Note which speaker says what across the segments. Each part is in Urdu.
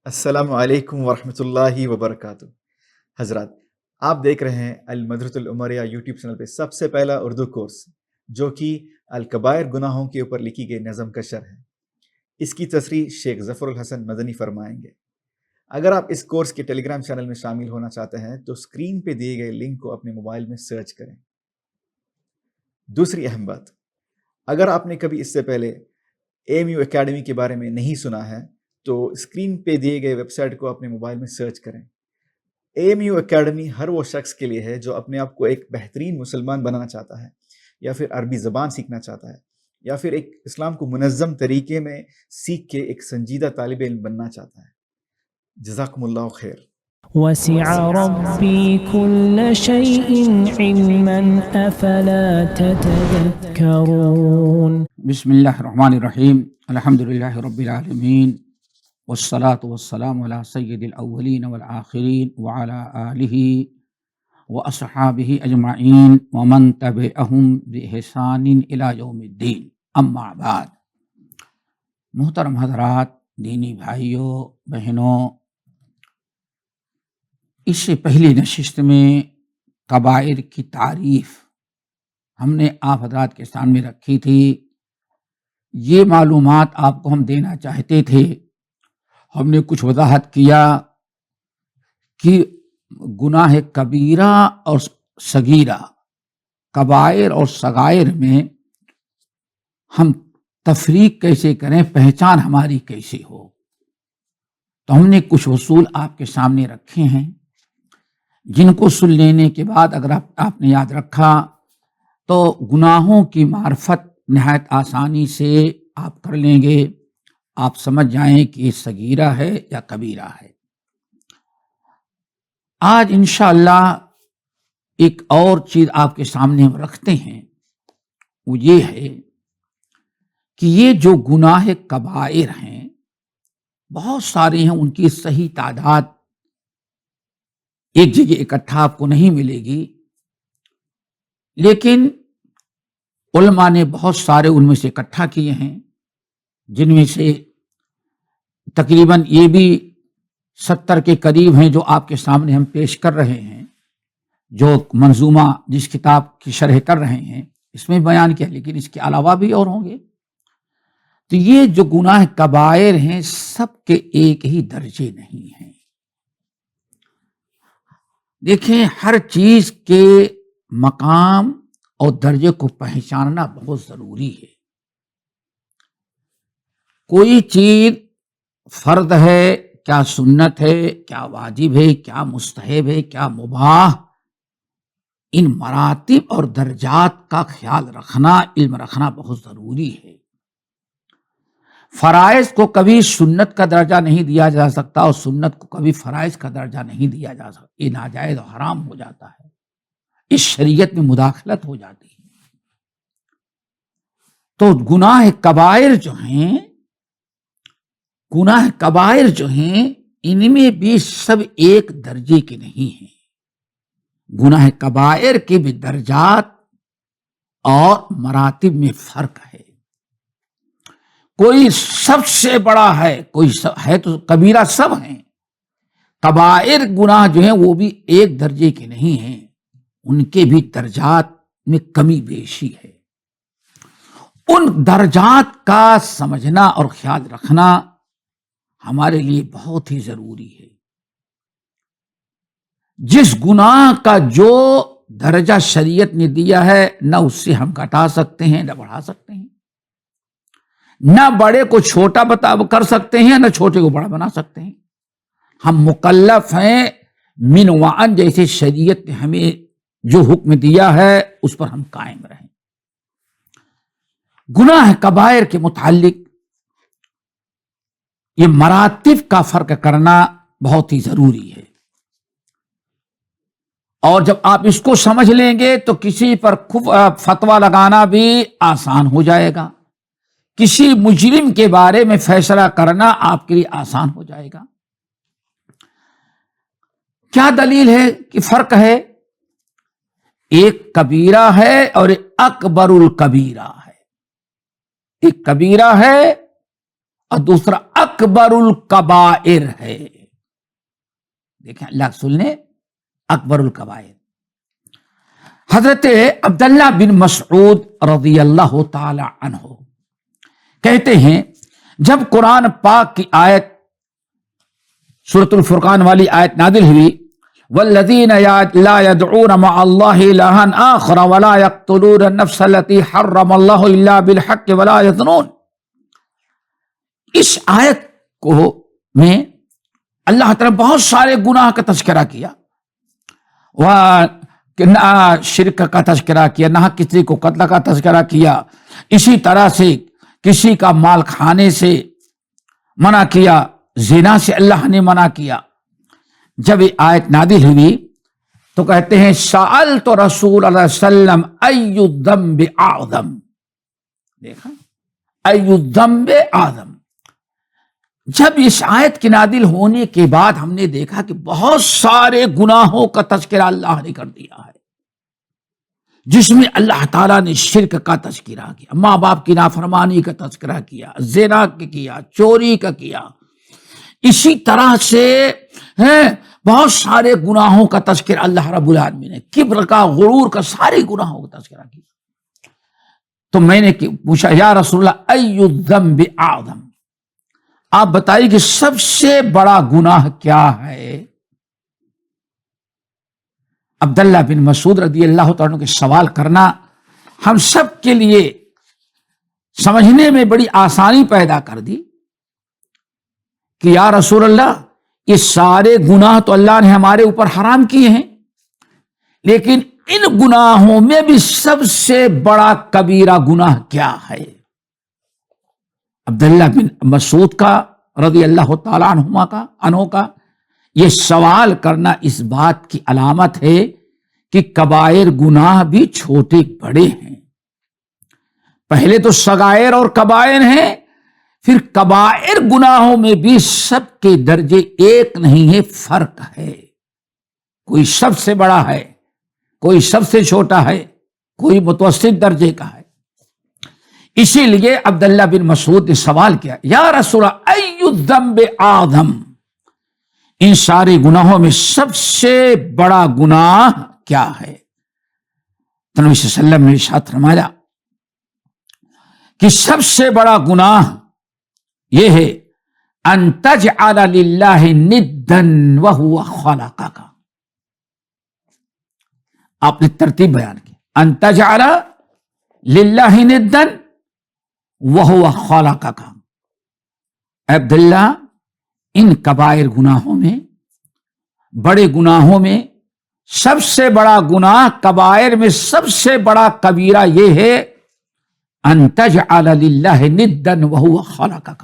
Speaker 1: السلام علیکم ورحمۃ اللہ وبرکاتہ۔ حضرات، آپ دیکھ رہے ہیں المدرۃ العمریہ یوٹیوب چینل پہ سب سے پہلا اردو کورس جو کہ الکبائر گناہوں کے اوپر لکھی گئی نظم کا شرح ہے۔ اس کی تصریح شیخ ظفر الحسن مدنی فرمائیں گے۔ اگر آپ اس کورس کے ٹیلی گرام چینل میں شامل ہونا چاہتے ہیں تو اسکرین پہ دیے گئے لنک کو اپنے موبائل میں سرچ کریں۔ دوسری اہم بات، اگر آپ نے کبھی اس سے پہلے AMU اکیڈمی کے بارے میں نہیں سنا ہے تو اسکرین پہ دیے گئے ویب سائٹ کو اپنے موبائل میں سرچ کریں۔ AMU اکیڈمی ہر وہ شخص کے لیے ہے جو اپنے آپ کو ایک بہترین مسلمان بنانا چاہتا ہے، یا پھر عربی زبان سیکھنا چاہتا ہے، یا پھر ایک اسلام کو منظم طریقے میں سیکھ کے ایک سنجیدہ طالب علم بننا چاہتا ہے۔ جزاکم اللہ خیر۔
Speaker 2: وسع ربي كل شيء علما أفلا تتذكرون.
Speaker 3: بسم اللہ الرحمن الرحیم، الحمد للہ رب العالمین، والصلاة والسلام علی سید الاولین والآخرین وعلی آلہ واصحابہ اجمعین ومن تبعہم بإحسان الی یوم الدین، اما بعد۔ محترم حضرات، دینی بھائیوں بہنوں، اس سے پہلی نشست میں کبائر کی تعریف ہم نے آپ حضرات کے سامنے رکھی تھی۔ یہ معلومات آپ کو ہم دینا چاہتے تھے۔ ہم نے کچھ وضاحت کیا کہ گناہ کبیرہ اور صغیرہ، کبائر اور صغائر میں ہم تفریق کیسے کریں، پہچان ہماری کیسے ہو۔ تو ہم نے کچھ اصول آپ کے سامنے رکھے ہیں جن کو سن لینے کے بعد اگر آپ نے یاد رکھا تو گناہوں کی معرفت نہایت آسانی سے آپ کر لیں گے، آپ سمجھ جائیں کہ یہ صغیرہ ہے یا کبیرہ ہے۔ آج انشاءاللہ ایک اور چیز آپ کے سامنے ہم رکھتے ہیں، وہ یہ ہے کہ یہ جو گناہ کبائر ہیں بہت سارے ہیں، ان کی صحیح تعداد ایک جگہ اکٹھا آپ کو نہیں ملے گی، لیکن علماء نے بہت سارے ان میں سے اکٹھا کیے ہیں، جن میں سے تقریباً یہ بھی 70 کے قریب ہیں جو آپ کے سامنے ہم پیش کر رہے ہیں، جو منظومہ جس کتاب کی شرح کر رہے ہیں اس میں بیان کیا، لیکن اس کے علاوہ بھی اور ہوں گے۔ تو یہ جو گناہ کبائر ہیں سب کے ایک ہی درجے نہیں ہیں۔ دیکھیں، ہر چیز کے مقام اور درجے کو پہچاننا بہت ضروری ہے۔ کوئی چیز فرض ہے، کیا سنت ہے، کیا واجب ہے، کیا مستحب ہے، کیا مباح، ان مراتب اور درجات کا خیال رکھنا، علم رکھنا بہت ضروری ہے۔ فرائض کو کبھی سنت کا درجہ نہیں دیا جا سکتا اور سنت کو کبھی فرائض کا درجہ نہیں دیا جا سکتا، یہ ناجائز و حرام ہو جاتا ہے، اس شریعت میں مداخلت ہو جاتی ہے۔ تو گناہ کبائر جو ہیں ان میں بھی سب ایک درجے کے نہیں ہیں۔ گناہ کبائر کے بھی درجات اور مراتب میں فرق ہے۔ کوئی سب سے بڑا ہے، کوئی ہے تو کبیرہ سب ہیں۔ کبائر گناہ جو ہیں وہ بھی ایک درجے کے نہیں ہیں، ان کے بھی درجات میں کمی بیشی ہے۔ ان درجات کا سمجھنا اور خیال رکھنا ہمارے لیے بہت ہی ضروری ہے۔ جس گناہ کا جو درجہ شریعت نے دیا ہے نہ اس سے ہم گھٹا سکتے ہیں نہ بڑھا سکتے ہیں، نہ بڑے کو چھوٹا کر سکتے ہیں نہ چھوٹے کو بڑا بنا سکتے ہیں۔ ہم مکلف ہیں من وعن، جیسے شریعت نے ہمیں جو حکم دیا ہے اس پر ہم قائم رہیں۔ گناہ کبائر کے متعلق یہ مراتب کا فرق کرنا بہت ہی ضروری ہے، اور جب آپ اس کو سمجھ لیں گے تو کسی پر فتویٰ لگانا بھی آسان ہو جائے گا، کسی مجرم کے بارے میں فیصلہ کرنا آپ کے لیے آسان ہو جائے گا۔ کیا دلیل ہے کہ فرق ہے؟ ایک کبیرہ ہے اور ایک اکبر الکبیرہ ہے۔ ایک کبیرہ ہے اور دوسرا اکبر الکبائر ہے. دیکھیں اللہ رسول نے اکبر الکبائر. حضرت عبداللہ بن مسعود رضی اللہ تعالی عنہ کہتے ہیں جب قرآن پاک کی آیت سورۃ الفرقان والی آیت نازل ہوئی والذین لا يدعون مع اللہ الہا آخر ولا يقتلون النفس التي حرم اللہ الا بالحق ولا يزنون، اس آیت کو میں اللہ تعالی بہت سارے گناہ کا تذکرہ کیا، نہ شرک کا تذکرہ کیا، نہ کسی کو قتل کا تذکرہ کیا، اسی طرح سے کسی کا مال کھانے سے منع کیا، زنا سے اللہ نے منع کیا. جب یہ آیت نازل ہوئی تو کہتے ہیں سألت رسول اللہ صلی اللہ علیہ وسلم ای الذنب اعظم. دیکھا ای الذنب اعظم. جب اس آیت کی نازل ہونے کے بعد ہم نے دیکھا کہ بہت سارے گناہوں کا تذکرہ اللہ نے کر دیا ہے، جس میں اللہ تعالیٰ نے شرک کا تذکرہ کیا، ماں باپ کی نافرمانی کا تذکرہ کیا، زنا کا کیا، چوری کا کیا، اسی طرح سے بہت سارے گناہوں کا تذکرہ اللہ رب العالمین نے، کبر کا، غرور کا، سارے گناہوں کا تذکرہ کیا. تو میں نے پوچھا یا رسول اللہ ای الذنب اعظم، آپ بتائیے کہ سب سے بڑا گناہ کیا ہے؟ عبداللہ بن مسعود رضی اللہ تعالیٰ کے سوال کرنا ہم سب کے لیے سمجھنے میں بڑی آسانی پیدا کر دی کہ یا رسول اللہ یہ سارے گناہ تو اللہ نے ہمارے اوپر حرام کیے ہیں، لیکن ان گناہوں میں بھی سب سے بڑا کبیرہ گناہ کیا ہے؟ عبداللہ بن مسعود کا رضی اللہ تعالیٰ عنہ کا یہ سوال کرنا اس بات کی علامت ہے کہ کبائر گناہ بھی چھوٹے بڑے ہیں. پہلے تو صغائر اور کبائر ہیں، پھر کبائر گناہوں میں بھی سب کے درجے ایک نہیں ہے، فرق ہے. کوئی سب سے بڑا ہے، کوئی سب سے چھوٹا ہے، کوئی متوسط درجے کا ہے. اسی لیے عبداللہ بن مسعود نے سوال کیا یا رسول اللہ ای الذنب اعظم، ان سارے گناہوں میں سب سے بڑا گناہ کیا ہے؟ نبی صلی اللہ علیہ وسلم نے ارشاد فرمایا کہ سب سے بڑا گناہ یہ ہے ان تجعل للہ ندا وہو خلقک. آپ نے ترتیب بیان کی، ان تجعل للہ ندا وہو خلقک. عبداللہ ان کبائر گناہوں میں، بڑے گناہوں میں سب سے بڑا گناہ، کبائر میں سب سے بڑا کبیرہ یہ ہے ان تجعل للہ ندا وہو خلقک.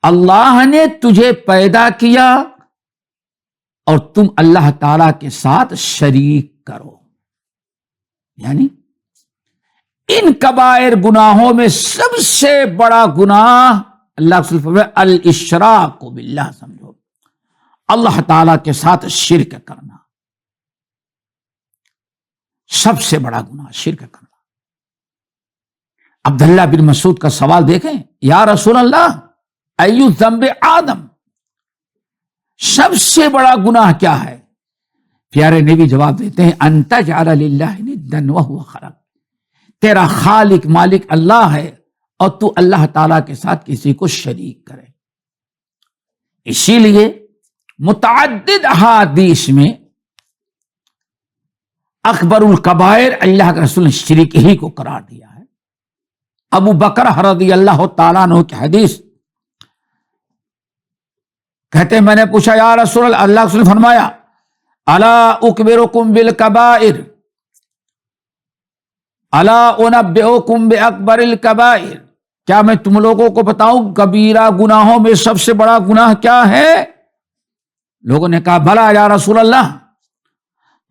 Speaker 3: اللہ نے تجھے پیدا کیا اور تم اللہ تعالی کے ساتھ شریک کرو. یعنی ان کبائر گناہوں میں سب سے بڑا گناہ اللہ رسول فرمائے الاشراک باللہ، سمجھو اللہ تعالی کے ساتھ شرک کرنا. سب سے بڑا گناہ شرک کرنا. عبداللہ بن مسعود کا سوال دیکھیں، یا رسول اللہ ای الذنب اعظم، سب سے بڑا گناہ کیا ہے؟ پیارے نبی جواب دیتے ہیں ان تجعل للہ ندا وہو خلق، تیرا خالق مالک اللہ ہے اور تو اللہ تعالیٰ کے ساتھ کسی کو شریک کرے. اسی لیے متعدد احادیث میں اکبر الکبائر اللہ کے رسول نے شرک ہی کو قرار دیا ہے. ابو بکر رضی اللہ تعالیٰ عنہ کی حدیث کہتے ہیں میں نے پوچھا یا رسول اللہ، اللہ کے رسول نے فرمایا الا اکبرکم بالکبائر، الا انبئکم باکبر الکبائر، کیا میں تم لوگوں کو بتاؤں کبیرہ گناہوں میں سب سے بڑا گناہ کیا ہے؟ لوگوں نے کہا بھلا یا رسول اللہ.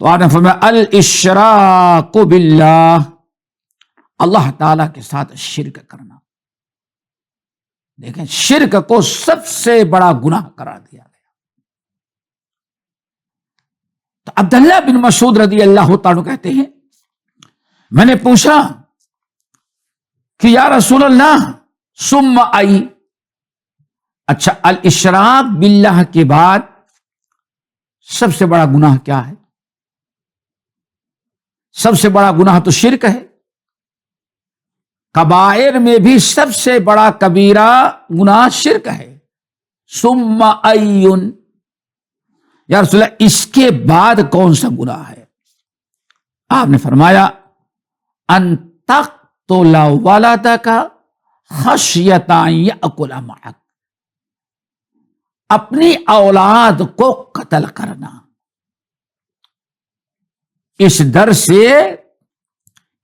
Speaker 3: تو آپ نے فرمایا الاشراک باللہ، اللہ تعالی کے ساتھ شرک کرنا. دیکھیں شرک کو سب سے بڑا گناہ قرار دیا گیا. تو عبداللہ بن مسعود رضی اللہ تعالیٰ کہتے ہیں میں نے پوچھا کہ یا رسول اللہ ثم آئی، اچھا، الاشراک باللہ کے بعد سب سے بڑا گناہ کیا ہے؟ سب سے بڑا گناہ تو شرک ہے۔ کبائر میں بھی سب سے بڑا کبیرہ گناہ شرک ہے۔ ثم ایون، یا رسول اللہ اس کے بعد کون سا گناہ ہے؟ آپ نے فرمایا ان تقتل ولدک خشیۃ ان یأکل معک، اپنی اولاد کو قتل کرنا اس ڈر سے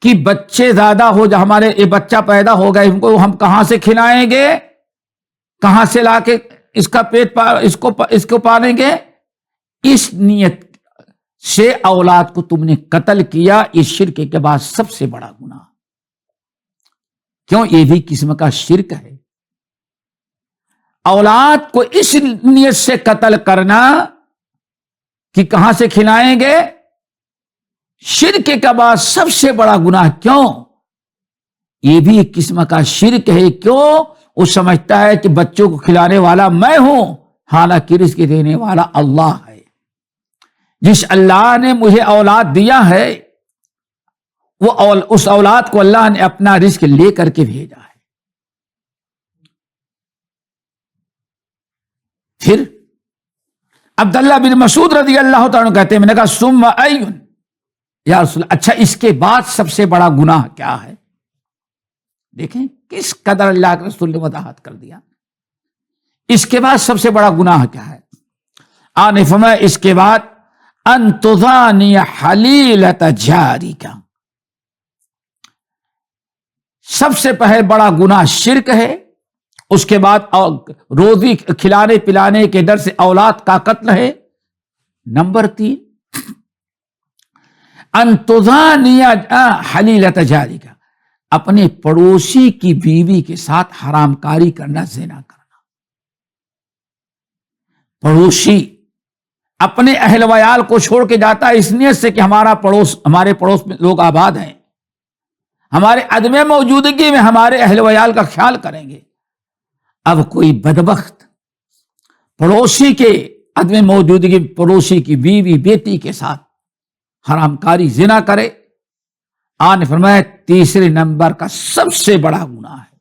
Speaker 3: کہ بچے زیادہ ہو جا، ہمارے یہ بچہ پیدا ہو گئے، ان کو ہم کہاں سے کھلائیں گے، کہاں سے لا کے اس کا پیٹ اس کو پالیں گے، اس نیت سے اولاد کو تم نے قتل کیا، اس شرک کے بعد سب سے بڑا گناہ۔ کیوں؟ یہ بھی قسم کا شرک ہے۔ اولاد کو اس نیت سے قتل کرنا کہ کہاں سے کھلائیں گے، شرک کے بعد سب سے بڑا گناہ۔ کیوں؟ یہ بھی ایک قسم کا شرک ہے۔ کیوں؟ وہ سمجھتا ہے کہ بچوں کو کھلانے والا میں ہوں، حالانکہ رزق دینے والا اللہ ہے۔ جس اللہ نے مجھے اولاد دیا ہے، وہ اس اولاد کو اللہ نے اپنا رزق لے کر کے بھیجا ہے۔ پھر عبداللہ بن مسعود رضی اللہ تعالیٰ عنہ کہتے ہیں، میں نے کہا ثم ایون، یا رسول اللہ اچھا اس کے بعد سب سے بڑا گناہ کیا ہے؟ دیکھیں کس قدر اللہ کے رسول نے وضاحت کر دیا۔ اس کے بعد سب سے بڑا گناہ کیا ہے؟ آپ نے فرمایا اس کے بعد ان تزانی حلیلۃ جارک، سب سے پہلے بڑا گناہ شرک ہے، اس کے بعد روزی کھلانے پلانے کے ڈر سے اولاد کا قتل ہے۔ نمبر 3 ان تزانی حلیلۃ جارک، اپنے پڑوسی کی بیوی کے ساتھ حرام کاری کرنا، زنا کرنا۔ پڑوسی اپنے اہل ویال کو چھوڑ کے جاتا ہے اس نیت سے کہ ہمارے پڑوس میں لوگ آباد ہیں، ہمارے عدم موجودگی میں ہمارے اہل ویال کا خیال کریں گے۔ اب کوئی بدبخت پڑوسی کے عدم موجودگی پڑوسی کی بیوی بیٹی کے ساتھ حرام کاری زنا کرے، آپ نے فرمایا تیسرے نمبر کا سب سے بڑا گناہ ہے۔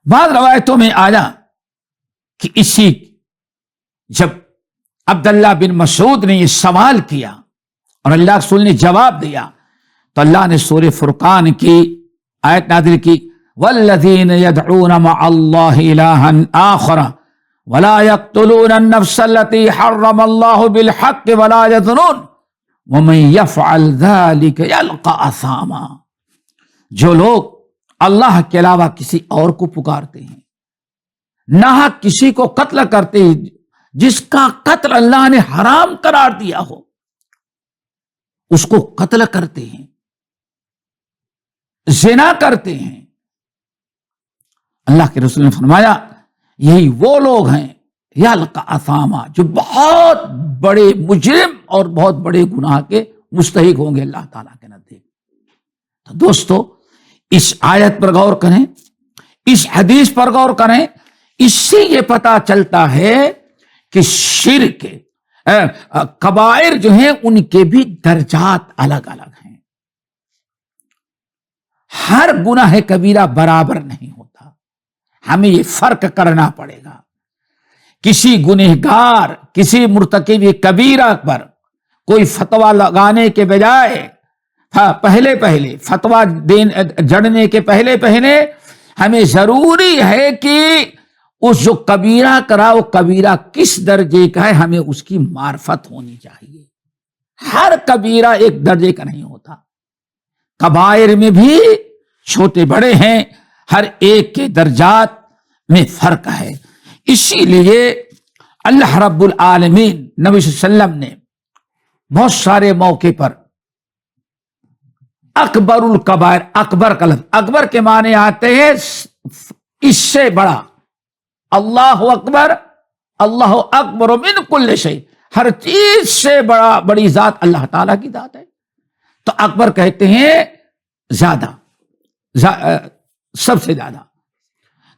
Speaker 3: بعض روایتوں میں آیا کہ جب عبداللہ بن مسعود نے یہ سوال کیا اور اللہ کے رسول نے جواب دیا تو اللہ نے سورہ فرقان کی آیت نازل کی، والذین یدعون مع اللہ الہا آخر ولا یقتلون النفس التي حرم اللہ بالحق ولا یزنون ومن یفعل ذلک یلقى اثاما، جو لوگ اللہ کے علاوہ کسی اور کو پکارتے ہیں، ناحق کسی کو قتل کرتے ہیں جس کا قتل اللہ نے حرام قرار دیا ہو، اس کو قتل کرتے ہیں، زنا کرتے ہیں، اللہ کے رسول نے فرمایا یہی وہ لوگ ہیں یلقى اثاما، جو بہت بڑے مجرم اور بہت بڑے گناہ کے مستحق ہوں گے اللہ تعالیٰ کے نزدیک۔ تو دوستو اس آیت پر غور کریں، اس حدیث پر غور کریں، اس سے یہ پتا چلتا ہے کہ شرک کبائر جو ہیں ان کے بھی درجات الگ الگ ہیں۔ ہر گناہ کبیرہ برابر نہیں ہوتا، ہمیں یہ فرق کرنا پڑے گا۔ کسی گنہگار، کسی مرتکب کبیرہ پر کوئی فتویٰ لگانے کے بجائے پہلے فتویٰ جڑنے کے پہلے ہمیں ضروری ہے کہ اس جو کبیرہ کرا وہ کبیرہ کس درجے کا ہے، ہمیں اس کی معرفت ہونی چاہیے۔ ہر کبیرہ ایک درجے کا نہیں ہوتا، کبائر میں بھی چھوٹے بڑے ہیں، ہر ایک کے درجات میں فرق ہے۔ اسی لیے اللہ رب العالمین نبی صلی اللہ علیہ وسلم نے بہت سارے موقع پر اکبر الکبائر، اکبر کا لفظ، اکبر کے معنی آتے ہیں اس سے بڑا، اللہ اکبر، اللہ اکبر من کل شیء، ہر چیز سے بڑی ذات اللہ تعالیٰ کی ذات ہے، تو اکبر کہتے ہیں زیادہ، سب سے زیادہ۔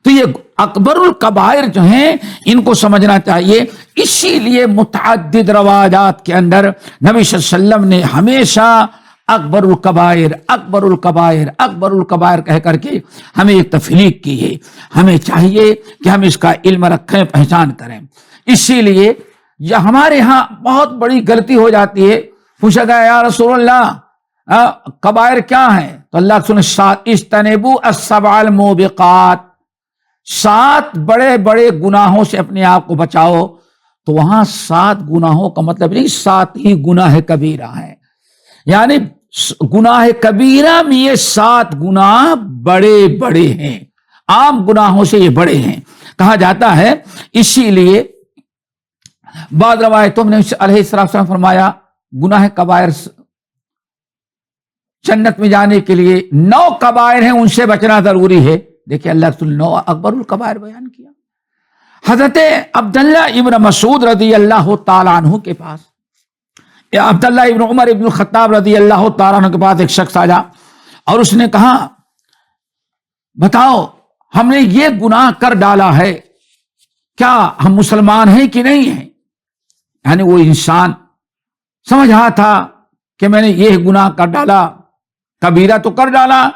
Speaker 3: تو یہ اکبر الکبائر جو ہیں ان کو سمجھنا چاہیے. اسی لیے متعدد روایات کے اندر نبی صلی اللہ علیہ وسلم نے ہمیشہ اکبر الکبائر اکبر الکبائر اکبر الکبائر کہہ کر کے ہمیں ایک تفریق کی ہے. ہمیں چاہیے کہ ہم اس کا علم رکھیں، پہچان کریں. اسی لیے یہ ہمارے ہاں بہت بڑی غلطی ہو جاتی ہے. پوچھا گیا یا رسول اللہ کبائر کیا ہیں؟ تو اللہ کے رسول اجتنبوا السبع الموبقات، 7 بڑے بڑے گناہوں سے اپنے آپ کو بچاؤ. تو وہاں 7 گناہوں کا مطلب نہیں 7 ہی گناہ کبیرہ ہیں، یعنی گناہ کبیرہ میں یہ 7 گناہ بڑے بڑے ہیں، عام گناہوں سے یہ بڑے ہیں کہا جاتا ہے. اسی لیے بعض روایتوں میں علیہ السلام فرمایا گناہ کبائر جنت میں جانے کے لیے 9 کبائر ہیں، ان سے بچنا ضروری ہے. دیکھیں اللہ رسول 9 اکبر الکبائر بیان کیا. حضرت عبداللہ ابن مسعود رضی اللہ تعالیٰ عنہ کے پاس، یا عبداللہ ابن عمر ابن الخطاب رضی اللہ تعالیٰ عنہ کے پاس ایک شخص آیا اور اس نے کہا بتاؤ ہم نے یہ گناہ کر ڈالا ہے، کیا ہم مسلمان ہیں کہ نہیں ہیں؟ یعنی وہ انسان سمجھ رہا تھا کہ میں نے یہ گناہ کر ڈالا، کبیرہ تو کر ڈالا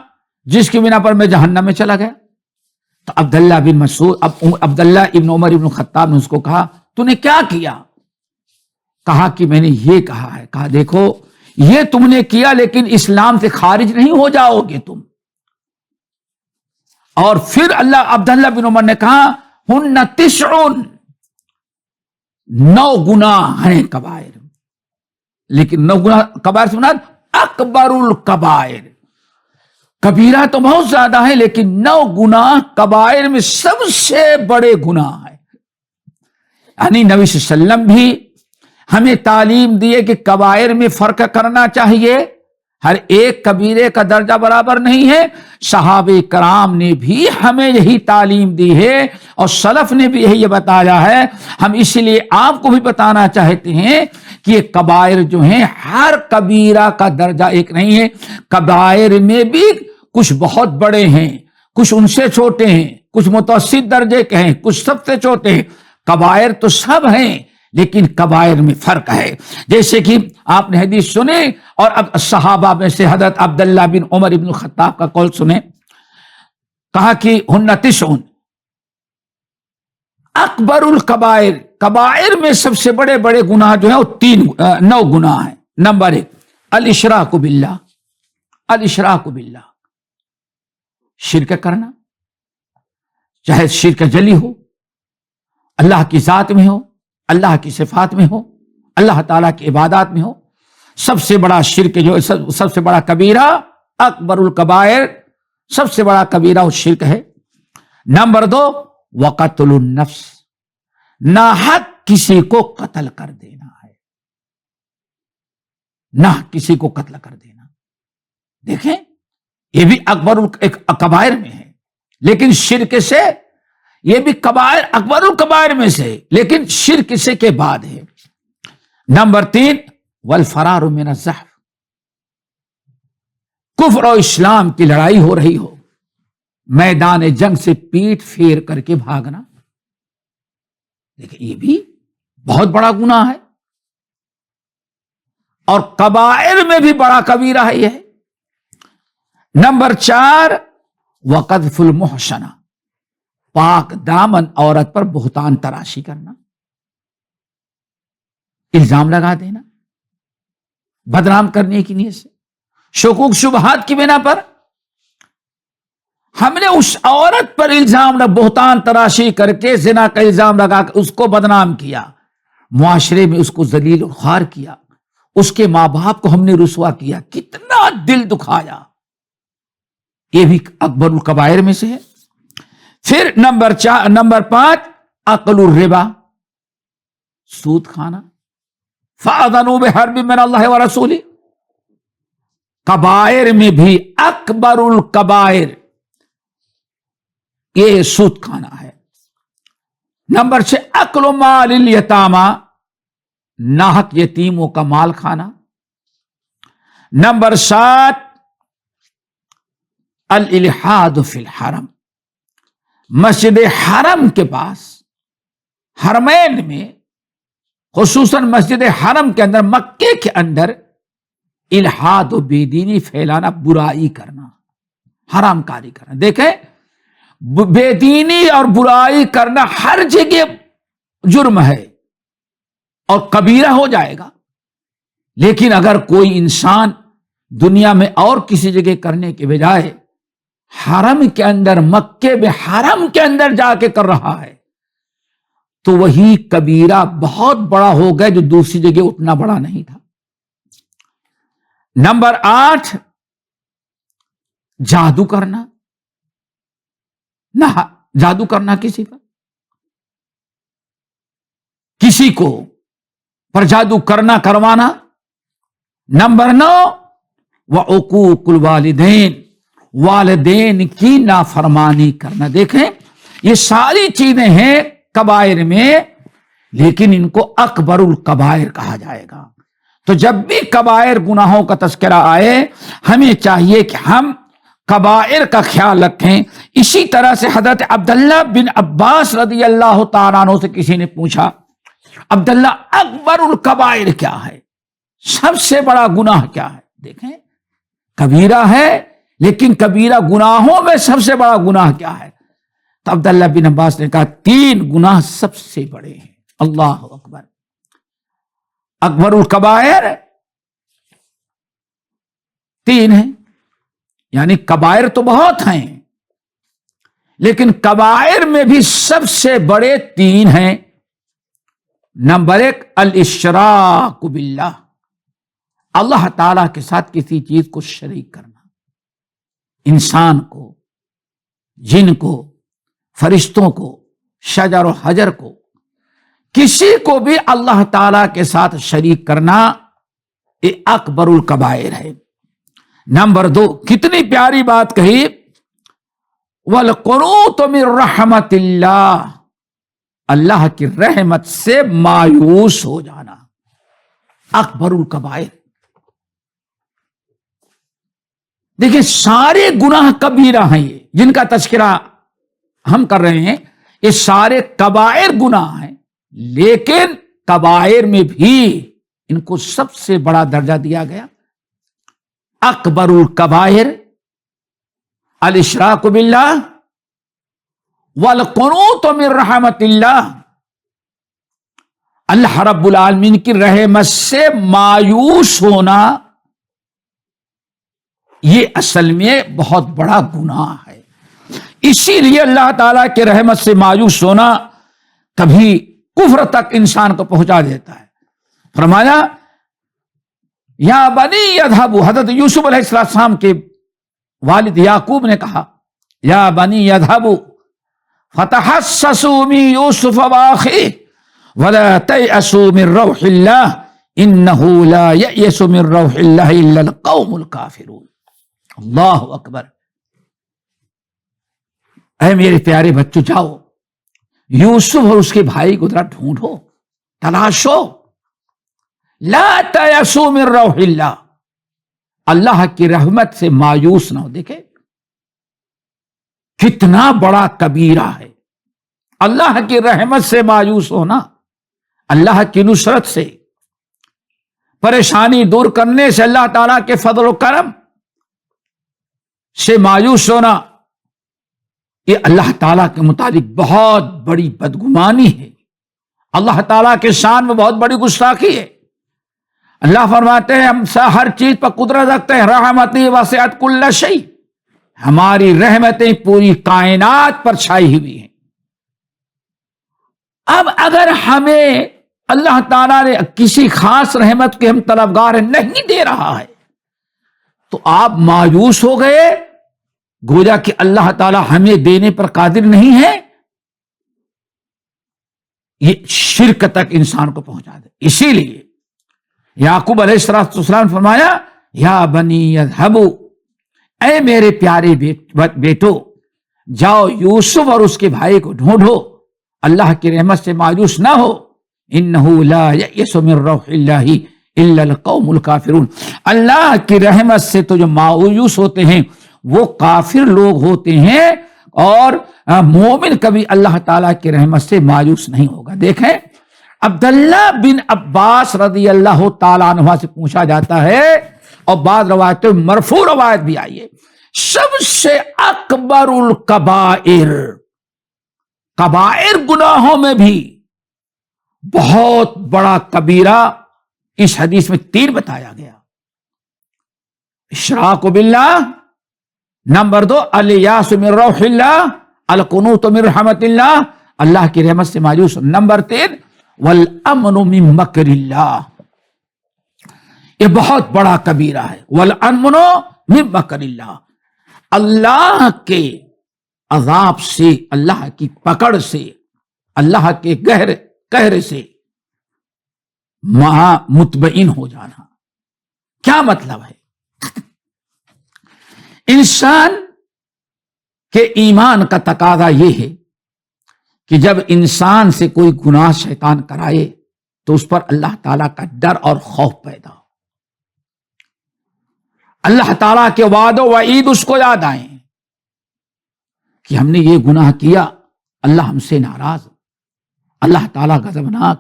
Speaker 3: جس کی بنا پر میں جہنم میں چلا گیا. تو عبداللہ بن مسعود عبداللہ ابن عمر ابن الخطاب نے اس کو کہا تو نے کیا کیا؟ کہا کہ میں نے یہ کہا ہے. کہا دیکھو یہ تم نے کیا لیکن اسلام سے خارج نہیں ہو جاؤ گے تم. اور پھر عبداللہ بن عمر نے کہا ہن 9 گناہ ہیں کبائر، لیکن 9 گناہ کبائر سے مراد اکبر الکبائر. کبیرہ تو بہت زیادہ ہے لیکن 9 گناہ کبائر میں سب سے بڑے گناہ ہیں. یعنی نبی صلی اللہ علیہ وسلم بھی ہمیں تعلیم دیے کہ کبائر میں فرق کرنا چاہیے، ہر ایک کبیرے کا درجہ برابر نہیں ہے. صحابہ کرام نے بھی ہمیں یہی تعلیم دی ہے اور سلف نے بھی یہی بتایا ہے. ہم اسی لیے آپ کو بھی بتانا چاہتے ہیں کہ یہ کبائر جو ہیں ہر کبیرہ کا درجہ ایک نہیں ہے. کبائر میں بھی کچھ بہت بڑے ہیں، کچھ ان سے چھوٹے ہیں، کچھ متوسط درجے کے ہیں، کچھ سب سے چھوٹے ہیں. کبائر تو سب ہیں لیکن کبائر میں فرق ہے. جیسے کہ آپ نے حدیث سنے اور اب صحابہ میں سے حضرت عبداللہ بن عمر ابن الخطاب کا قول سنے. کہا کہ ہن 9 اکبر الکبائر، کبائر میں سب سے بڑے بڑے گناہ جو ہیں وہ 9 گناہ ہیں. نمبر 1 الاشراک باللہ، الاشراک باللہ شرک کرنا، چاہے شرک جلی ہو، اللہ کی ذات میں ہو، اللہ کی صفات میں ہو، اللہ تعالیٰ کی عبادات میں ہو. سب سے بڑا شرک جو سب سے بڑا کبیرہ اکبر الکبائر، سب سے بڑا کبیرہ وہ شرک ہے. نمبر 2 وقتل النفس، ناحق کسی کو قتل کر دینا ہے، ناحق کسی کو قتل کر دینا. دیکھیں یہ بھی اکبر الکبائر میں ہے لیکن شرک سے، یہ بھی کبائر اکبر الکبائر میں سے لیکن شرک سے کے بعد ہے. نمبر 3 والفرار من الزحف، کفر و اسلام کی لڑائی ہو رہی ہو، میدان جنگ سے پیٹ پھیر کر کے بھاگنا. دیکھیں یہ بھی بہت بڑا گناہ ہے اور کبائر میں بھی بڑا کبیرہ ہے یہ. نمبر 4 وقذف المحصنہ، پاک دامن عورت پر بہتان تراشی کرنا، الزام لگا دینا بدنام کرنے کی نیت سے، شکوک شبہات کی بنا پر ہم نے اس عورت پر الزام بہتان تراشی کر کے زنا کا الزام لگا کے اس کو بدنام کیا، معاشرے میں اس کو ذلیل و خوار کیا، اس کے ماں باپ کو ہم نے رسوا کیا، کتنا دل دکھایا. یہ بھی اکبر الکبائر میں سے ہے. پھر نمبر 5 اکل الربا، سود کھانا. فاذنوا بحرب من اللہ ورسولہ، کبائر میں بھی اکبر الکبائر یہ سود کھانا ہے. نمبر 6 اکل مال الیتامى، ناحق یتیموں کا مال کھانا. نمبر 7 الالحاد فی الحرم، مسجد حرم کے پاس، حرمین میں، خصوصاً مسجد حرم کے اندر، مکے کے اندر الحاد و بے دینی پھیلانا، برائی کرنا، حرام کاری کرنا. دیکھیں بے دینی اور برائی کرنا ہر جگہ جرم ہے اور کبیرہ ہو جائے گا، لیکن اگر کوئی انسان دنیا میں اور کسی جگہ کرنے کے بجائے حرم کے اندر، مکے میں حرم کے اندر جا کے کر رہا ہے تو وہی کبیرہ بہت بڑا ہو گیا جو دوسری جگہ اتنا بڑا نہیں تھا. نمبر 8، جادو کرنا. نہ جادو کرنا کسی پر، کسی کو پر جادو کرنا، کروانا. نمبر 9، وعقوق الوالدین، والدین کی نافرمانی کرنا. دیکھیں یہ ساری چیزیں ہیں کبائر میں، لیکن ان کو اکبر الکبائر کہا جائے گا. تو جب بھی کبائر گناہوں کا تذکرہ آئے ہمیں چاہیے کہ ہم کبائر کا خیال رکھیں. اسی طرح سے حضرت عبداللہ بن عباس رضی اللہ تعالیٰ عنہ سے کسی نے پوچھا، عبداللہ اکبر الکبائر کیا ہے؟ سب سے بڑا گناہ کیا ہے؟ دیکھیں کبیرہ ہے، لیکن کبیرہ گناہوں میں سب سے بڑا گناہ کیا ہے؟ تو عبداللہ بن عباس نے کہا 3 گناہ سب سے بڑے ہیں. اللہ اکبر. اکبر الکبائر 3 ہیں، یعنی کبائر تو بہت ہیں لیکن کبائر میں بھی سب سے بڑے 3 ہیں. نمبر 1، الاشراک باللہ، اللہ تعالی کے ساتھ کسی چیز کو شریک کرنا. انسان کو، جن کو، فرشتوں کو، شجر و حجر کو، کسی کو بھی اللہ تعالی کے ساتھ شریک کرنا یہ اکبر الکبائر ہے. نمبر 2، کتنی پیاری بات کہی، والقنوط من رحمت اللہ، اللہ کی رحمت سے مایوس ہو جانا، اکبر الکبائر. دیکھیں سارے گناہ کبیرہ ہیں یہ جن کا تذکرہ ہم کر رہے ہیں، یہ سارے کبائر گناہ ہیں، لیکن کبائر میں بھی ان کو سب سے بڑا درجہ دیا گیا. اکبر الکبائر الاشراک باللہ والقنوط من رحمت اللہ، اللہ رب العالمین کی رحمت سے مایوس ہونا یہ اصل میں بہت بڑا گناہ ہے. اسی لیے اللہ تعالیٰ کی رحمت سے مایوس ہونا کبھی کفر تک انسان کو پہنچا دیتا ہے. فرمایا یا بنی یذھبوا، حضرت یوسف علیہ السلام کے والد یعقوب نے کہا یا بنی یذھبوا فتحسسوا من یوسف واخیہ ولا تیأسوا من روح اللہ انہ لا یئس من روح اللہ الا القوم الکافرون. اللہ اکبر. اے میرے پیارے بچوں، جاؤ یوسف اور اس کے بھائی کو ذرا ڈھونڈو، تلاشو. لا تیأسوا من روح اللہ، اللہ کی رحمت سے مایوس نہ ہو. دیکھیں کتنا بڑا کبیرہ ہے اللہ کی رحمت سے مایوس ہونا، اللہ کی نصرت سے، پریشانی دور کرنے سے، اللہ تعالیٰ کے فضل و کرم سے مایوس ہونا. یہ اللہ تعالیٰ کے متعلق بہت بڑی بدگمانی ہے، اللہ تعالیٰ کے شان میں بہت بڑی گستاخی ہے. اللہ فرماتے ہیں ہم ہر چیز پر قدرت رکھتے ہیں، رحمتی وسعت کل شیء، ہماری رحمتیں پوری کائنات پر چھائی ہوئی ہیں. اب اگر ہمیں اللہ تعالیٰ نے کسی خاص رحمت کے ہم طلبگار نہیں دے رہا ہے تو آپ مایوس ہو گئے، گویا کہ اللہ تعالیٰ ہمیں دینے پر قادر نہیں ہے. یہ شرک تک انسان کو پہنچا دے. اسی لیے یعقوب علیہ السلام نے فرمایا یا بنی یذھبوا، اے میرے پیارے بیٹو جاؤ یوسف اور اس کے بھائی کو ڈھونڈو، اللہ کی رحمت سے مایوس نہ ہو. انہ لا یئس من روح اللہ الا القوم الکافرون، اللہ کی رحمت سے تو جو مایوس ہوتے ہیں وہ کافر لوگ ہوتے ہیں، اور مومن کبھی اللہ تعالیٰ کی رحمت سے مایوس نہیں ہوگا. دیکھیں عبداللہ بن عباس رضی اللہ تعالیٰ عنہ سے پوچھا جاتا ہے، اور بعض روایتوں میں مرفوع روایت بھی آئی ہے، سب سے اکبر الکبائر، کبائر گناہوں میں بھی بہت بڑا کبیرہ اس حدیث میں 3 بتایا گیا. اشراک باللہ، نمبر 2 الیاس من روح اللہ، القنوط من رحمت اللہ، اللہ کی رحمت سے مایوس، نمبر 3 والامن من مکر اللہ. یہ بہت بڑا کبیرہ ہے. والامن من مکر اللہ، اللہ کے عذاب سے، اللہ کی پکڑ سے، اللہ کے قہر سے مطمئن ہو جانا. کیا مطلب ہے؟ انسان کے ایمان کا تقاضا یہ ہے کہ جب انسان سے کوئی گناہ شیطان کرائے تو اس پر اللہ تعالیٰ کا ڈر اور خوف پیدا ہو، اللہ تعالیٰ کے وعد و وعید اس کو یاد آئیں کہ ہم نے یہ گناہ کیا، اللہ ہم سے ناراض، اللہ تعالیٰ غضبناک،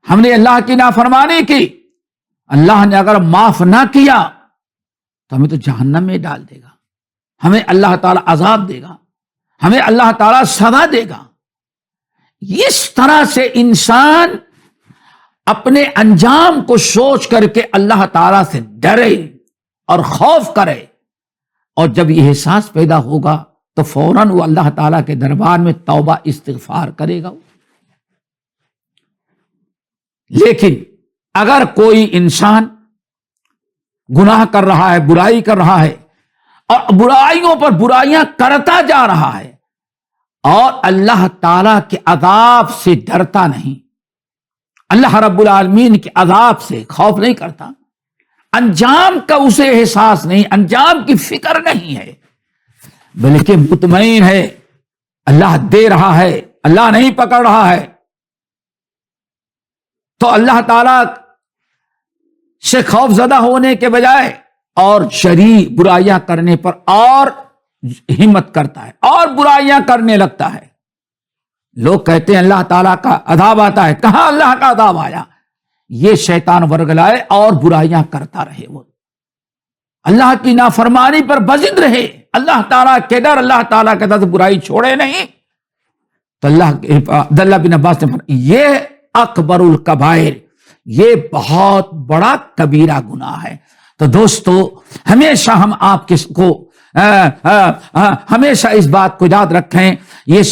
Speaker 3: ہم نے اللہ کی نافرمانی کی، اللہ نے اگر معاف نہ کیا تو ہمیں تو جہنم میں ڈال دے گا، ہمیں اللہ تعالیٰ عذاب دے گا، ہمیں اللہ تعالیٰ سزا دے گا. اس طرح سے انسان اپنے انجام کو سوچ کر کے اللہ تعالیٰ سے ڈرے اور خوف کرے، اور جب یہ احساس پیدا ہوگا تو فوراً وہ اللہ تعالیٰ کے دربار میں توبہ استغفار کرے گا. لیکن اگر کوئی انسان گناہ کر رہا ہے، برائی کر رہا ہے، اور برائیوں پر برائیاں کرتا جا رہا ہے اور اللہ تعالیٰ کے عذاب سے ڈرتا نہیں، اللہ رب العالمین کے عذاب سے خوف نہیں کرتا، انجام کا اسے احساس نہیں، انجام کی فکر نہیں ہے، بلکہ مطمئن ہے اللہ دے رہا ہے، اللہ نہیں پکڑ رہا ہے، تو اللہ تعالیٰ سے خوف زدہ ہونے کے بجائے اور شرعی برائیاں کرنے پر اور ہمت کرتا ہے اور برائیاں کرنے لگتا ہے. لوگ کہتے ہیں اللہ تعالیٰ کا عذاب آتا ہے، کہاں اللہ کا عذاب آیا؟ یہ شیطان ورگلائے اور برائیاں کرتا رہے، وہ اللہ کی نافرمانی پر بزد رہے، اللہ تعالیٰ کے ڈر، اللہ تعالیٰ کے در برائی چھوڑے نہیں. تو عبداللہ بن عباس نے فرمایا یہ اکبر الکبائر، یہ بہت بڑا کبیرہ گناہ ہے. تو دوستو ہمیشہ ہم آپ کو ہمیشہ اس بات کو یاد رکھیں، یہ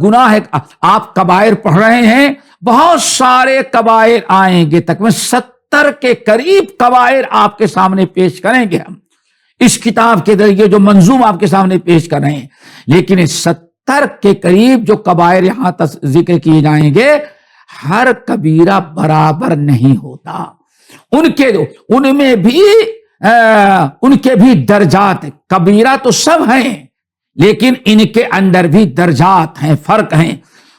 Speaker 3: گناہ ہے. آپ کبائر پڑھ رہے ہیں، بہت سارے کبائر آئیں گے، تقریباً 70 کے قریب کبائر آپ کے سامنے پیش کریں گے ہم اس کتاب کے ذریعے، جو منظوم آپ کے سامنے پیش کر رہے ہیں. لیکن اس 70 کے قریب جو کبائر یہاں تک ذکر کیے جائیں گے، ہر کبیرہ برابر نہیں ہوتا، ان کے بھی درجات، کبیرہ تو سب ہیں لیکن ان کے اندر بھی درجات ہیں، فرق ہیں.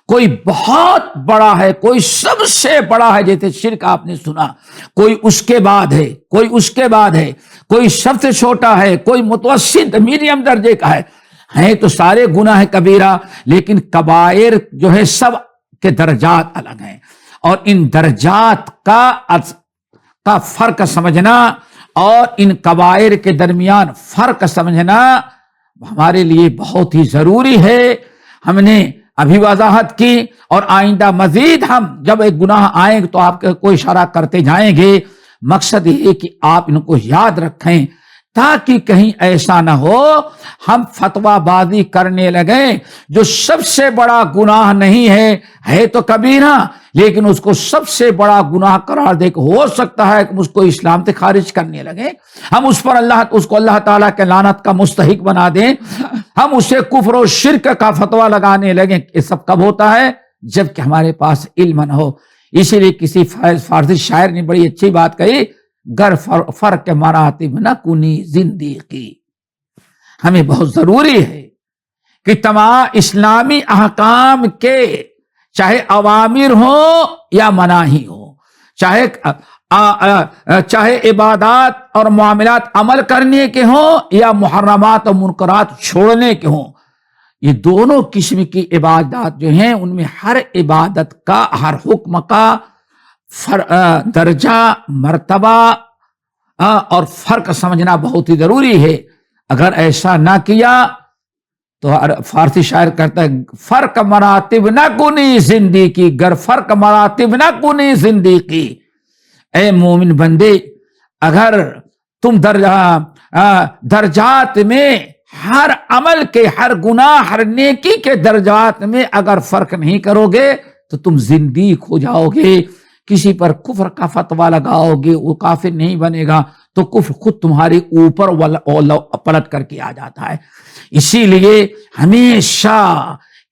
Speaker 3: کوئی بہت بڑا ہے، کوئی سب سے بڑا ہے، جیسے شرک آپ نے سنا، کوئی اس کے بعد ہے، کوئی اس کے بعد ہے، کوئی سب سے چھوٹا ہے، کوئی متوسط میڈیم درجے کا ہے تو سارے گناہ کبیرہ. لیکن کبائر جو ہے سب کے درجات الگ ہیں، اور ان درجات کا فرق سمجھنا اور ان کبائر کے درمیان فرق سمجھنا ہمارے لیے بہت ہی ضروری ہے. ہم نے ابھی وضاحت کی، اور آئندہ مزید ہم جب ایک گناہ آئیں گے تو آپ کو اشارہ کرتے جائیں گے. مقصد یہ کہ آپ ان کو یاد رکھیں تاکہ کہیں ایسا نہ ہو ہم فتویٰ بازی کرنے لگیں جو سب سے بڑا گناہ نہیں ہے تو کبیرہ، لیکن اس کو سب سے بڑا گناہ قرار دے کہ ہو سکتا ہے کہ اس کو اسلام سے خارج کرنے لگیں، ہم اس کو اللہ تعالیٰ کے لعنت کا مستحق بنا دیں، ہم اسے کفر و شرک کا فتویٰ لگانے لگیں. یہ سب کب ہوتا ہے؟ جب کہ ہمارے پاس علم نہ ہو. اسی لیے کسی فارسی شاعر نے بڑی اچھی بات کہی، گر فرق مراتب نہ کنی زندگی. ہمیں بہت ضروری ہے کہ تمام اسلامی احکام کے چاہے اوامر ہو یا مناہی ہو، چاہے عبادات اور معاملات عمل کرنے کے ہوں یا محرمات اور منکرات چھوڑنے کے ہوں، یہ دونوں قسم کی عبادات جو ہیں ان میں ہر عبادت کا، ہر حکم کا درجہ، مرتبہ اور فرق سمجھنا بہت ہی ضروری ہے۔ اگر ایسا نہ کیا تو فارسی شاعر کہتا ہے فرق مراتب نہ کنی زندگی، گر فرق مراتب نہ کنی زندگی۔ اے مومن بندے، اگر تم درجات میں، ہر عمل کے، ہر گناہ، ہر نیکی کے درجات میں اگر فرق نہیں کرو گے تو تم زندیق ہو جاؤ گے۔ کسی پر کفر کا فتویٰ لگاؤ گے، وہ کافر نہیں بنے گا تو کفر خود تمہارے اوپر پلٹ کر کے آ جاتا ہے۔ اسی لیے ہمیشہ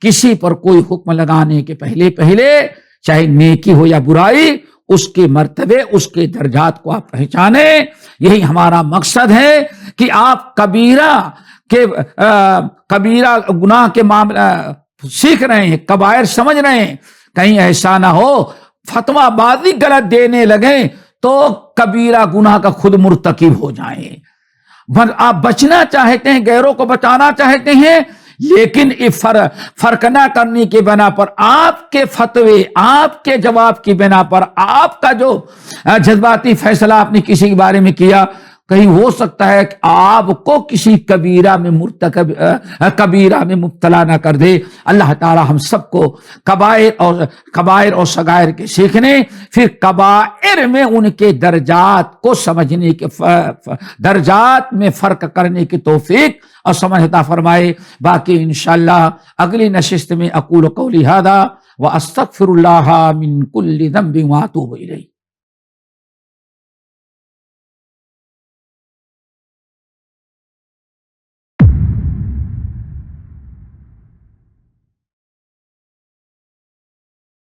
Speaker 3: کسی پر کوئی حکم لگانے کے پہلے چاہے نیکی ہو یا برائی، اس کے مرتبے، اس کے درجات کو آپ پہچانیں۔ یہی ہمارا مقصد ہے کہ آپ کبیرہ گناہ کے معاملہ سیکھ رہے ہیں، کبائر سمجھ رہے ہیں، کہیں ایسا نہ ہو فتویٰ بازی غلط دینے لگیں تو کبیرہ گناہ کا خود مرتکب ہو جائیں۔ آپ بچنا چاہتے ہیں، غیروں کو بچانا چاہتے ہیں، لیکن فرق نہ کرنے کی بنا پر، آپ کے فتوے، آپ کے جواب کی بنا پر، آپ کا جو جذباتی فیصلہ آپ نے کسی کے بارے میں کیا، کہیں ہو سکتا ہے کہ آپ کو کسی کبیرہ میں مبتلا نہ کر دے۔ اللہ تعالی ہم سب کو کبائر اور صغائر کے سیکھنے، پھر کبائر میں ان کے درجات کو سمجھنے کے، درجات میں فرق کرنے کی توفیق اور سمجھ عطا فرمائے۔ باقی انشاءاللہ اگلی نشست میں اقول قولی ھذا واستغفر اللہ من کل ذنب واتوب الیہ۔